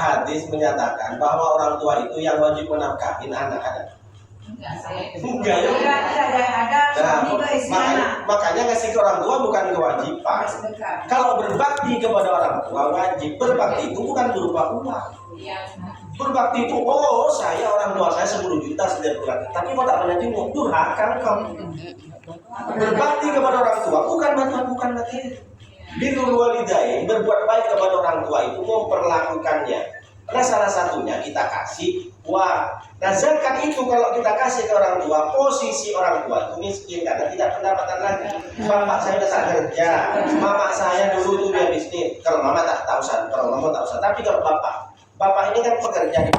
hadis menyatakan bahwa orang tua itu yang wajib menafkahin anak ada? Enggak ya. Makanya ngasih ke orang tua bukan kewajiban. Kalau berbakti kepada orang tua wajib. Berbakti itu bukan berupa uang. Berbakti itu, oh saya orang tua saya 10 juta setiap bulan, tapi kok tak pernah jenguk, durhaka kau. Berbakti kepada orang tua bukan materi. Birrul walidain, berbuat baik kepada orang tua itu memperlakukannya. Nah salah satunya kita kasih uang. Nah zakat itu kalau kita kasih ke orang tua, posisi orang tua itu miskin karena tidak pendapatan lagi. Bapak saya udah tak kerja, mama saya dulu tuh dia bisnis. Kalau mama tak tahu kalau mama tak usah. Tapi kalau bapak ini kan pekerja di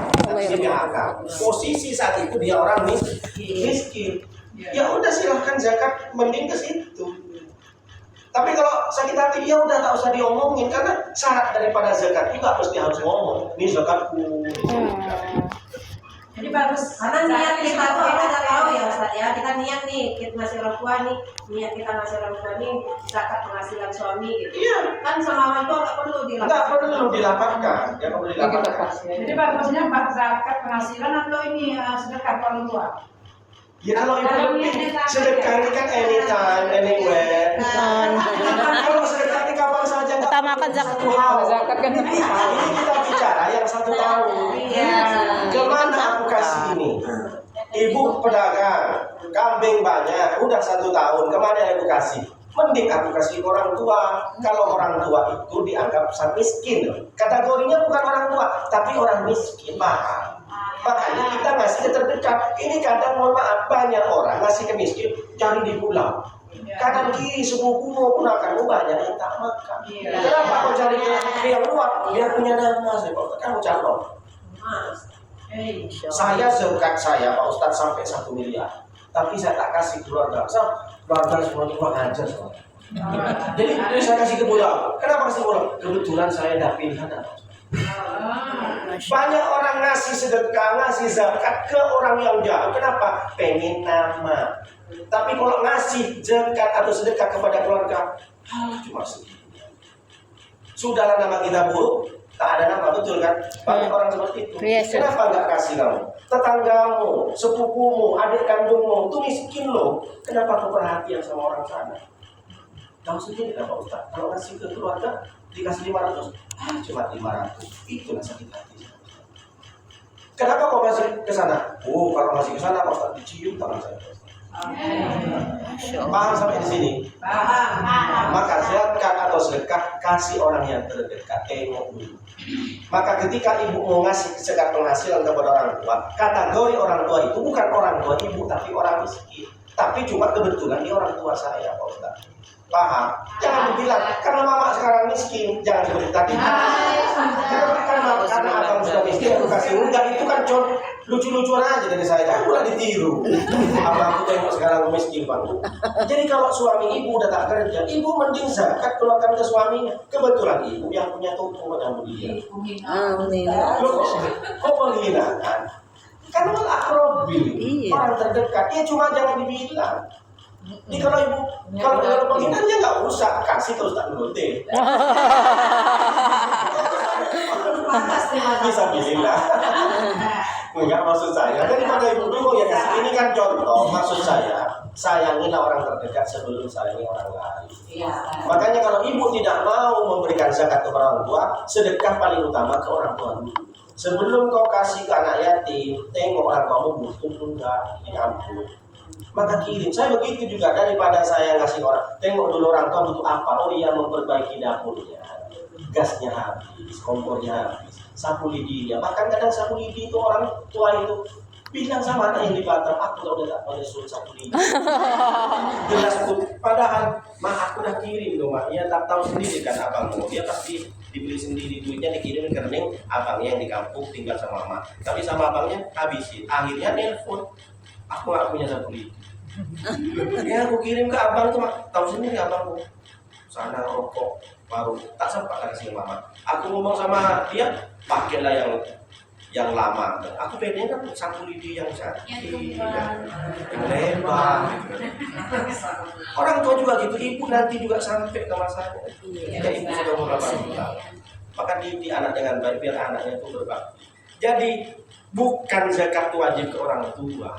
PHK. Posisi saat itu dia orang miskin. Ya udah silahkan zakat mending ke situ. Tapi kalau sakit hati ya udah tak usah diomongin karena syarat daripada zakat itu nggak mesti harus ngomong. Ini zakatku. Jadi bagus karena niat kita tuh kita nggak tahu ya Ustaz ya. Kita niat nih kita masih orang tua nih, niat kita masih orang tua nih zakat penghasilan suami gitu. Iya. Kan sama orang tua nggak perlu dilapatkan. Nggak perlu dilapatkan. Ya perlu dilapatkan. Jadi bagusnya zakat penghasilan atau ini sedekah ke orang tua? Ya kalau itu lebih sedekah ini kan anytime, anywhere. Kalau sedekah ini kapan saja. Utamakan zakat. Zakat kan Ini kita bicara yang 1 tahun. Kemana aku kasih ini? Ibu pedagang, kambing banyak, udah 1 tahun. Kemana ibu kasih? Mending aku kasih orang tua. Kalau orang tua itu dianggap miskin. Kategorinya bukan orang tua, tapi orang miskin. Mahal. Makanya kita ngasih ke terdekat. Ini kadang mohon maaf banyak orang ngasih ke miskin cari di pulau. Kadang kiri sepupu maupun akanmu banyak yang tak makan. Kenapa kau cari ke yang luar? Dia punya nama saya Pak Ustaz. Kamu calon. Saya zakat saya Pak Ustaz sampai 1 miliar. Tapi saya tak kasih keluarga. Keluarga semua kurang ajar semua. Jadi saya kasih ke pulau. Kenapa kasih pulau? Kebetulan saya ada pilihan. Banyak orang ngasih sedekah, ngasih zakat ke orang yang jauh. Kenapa? Pengen nama. Tapi kalau ngasih zakat atau sedekah kepada keluarga, cuma sedikit. Sudahlah nama kita buruk, tak ada nama, betul kan? Banyak orang seperti itu. Kenapa nggak kasih kamu? Tetanggamu, sepupumu, adik kandungmu, itu miskin loh. Kenapa kau perhatian sama orang sana? Tahu sendiri kan Pak Ustaz? Kalau ngasih ke keluarga dikasih 500, cuma 500. Itulah sakit hati. Kenapa kau masih ke sana? Oh, kalau masih ke sana Pak Ustaz dicium tangan saya. Paham sampai di sini? Paham. Maka zakat atau sedekah kasih orang yang terdekat, tengok dulu. Maka ketika ibu mau ngasih zakat penghasilan kepada orang tua, kategori orang tua itu bukan orang tua ibu tapi orang miskin. Tapi cuma kebetulan dia orang tua saya Pak Ustaz. Paham? Jangan dibilang karena mama sekarang miskin, jangan seperti tadi. Karena abang sudah miskin, aku kasih enggak, itu kan lucu-lucuan aja dari saya. Jangan pula ditiru. Abang aku tengok sekarang miskin Bang. Jadi kalau suami ibu udah tak kerja, ibu mending zakat keluarkan ke suaminya. Kebetulan ibu yang punya toko macam dia. Kok penghinaan? Kan malah akrobil, orang terdekat. Dia cuma jangan dibilang. Ini kalau ibu, kalau penghinaan ya nggak usah kasih terus tak nurutin. Bisa bilang. Enggak maksud saya. Daripada ibu bingung ya kasih. Ini kan contoh. Maksud saya, sayangilah orang terdekat sebelum sayangi orang lain. Makanya kalau ibu tidak mau memberikan zakat kepada orang tua, sedekah paling utama ke orang tua dulu. Sebelum kau kasih ke anak yatim, tengok orang tuamu butuh enggak di kampung. Maka kirim. Saya begitu juga, daripada saya ngasih orang, tengok dulu orang tua butuh apa. Oh iya, memperbaiki dapurnya, gasnya habis, kompornya habis, sapu lidinya. Bahkan kadang sapu lidi itu orang tua itu bilang sama anak yang di Batam, aku udah tak boleh suruh sapu lidi. Jelas pun, padahal mak aku udah kirim loh mak. Ya tak tahu sendiri kan abangmu, dia pasti dibeli sendiri, duitnya dikirim ke rekening abangnya yang di kampung tinggal sama mak. Tapi sama abangnya habisin. Akhirnya nelpon, aku gak punya sapu lidi. Ya aku kirim ke abang tuh, tahu sendiri abangku sana rokok baru tak sempat lagi sama mama. Aku ngomong sama dia, pakailah yang lama. Aku pengen kan sapu lidi yang cantik, yang lebar. Orang tua juga gitu, ibu nanti juga sampai ke masanya. Jika ibu sudah umur 80 tahun. maka didik anak dengan baik biar anaknya itu berbakti. Jadi bukan zakat wajib ke orang tua,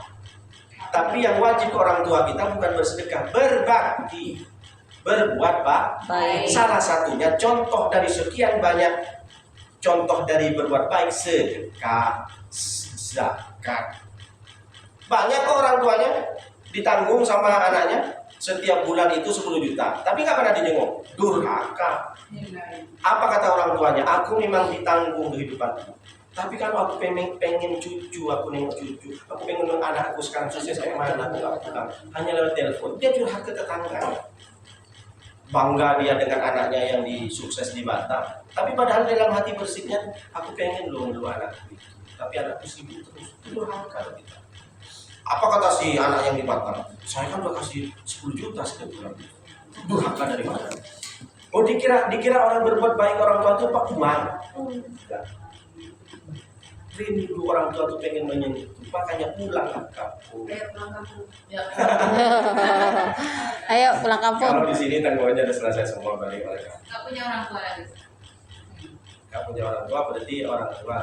tapi yang wajib ke orang tua kita bukan bersedekah, berbakti, berbuat baik. Salah satunya contoh dari sekian banyak contoh dari berbuat baik, sedekah, zakat. Banyak kok orang tuanya ditanggung sama anaknya setiap bulan itu 10 juta, tapi nggak pernah dijenguk. Durhaka. Apa kata orang tuanya? Aku memang ditanggung kehidupanku, tapi kalau aku pengen cucu, aku nengok cucu, aku pengen nengok anakku sekarang sukses kayak mana, aku nggak pulang, hanya lewat telepon. Dia curhat ke tetangga. Bangga dia dengan anaknya yang sukses di Batam, tapi padahal dalam hati bersihnya, aku pengen loh anakku itu, tapi anakku sibuk terus. Durhaka kita. Apa kata si anak yang di Batam? Saya kan udah kasih 10 juta setiap bulan. Durhaka dari mana? Oh, dikira orang berbuat baik orang tua itu Pak Uang. Rindu orang tua tuh pengen menyentuh, makanya pulang ke kampung. Ayo pulang kampung. Kalau di sini tanggungannya udah selesai semua balik mereka. Nggak punya orang tua lagi. Nggak punya orang tua berarti orang tua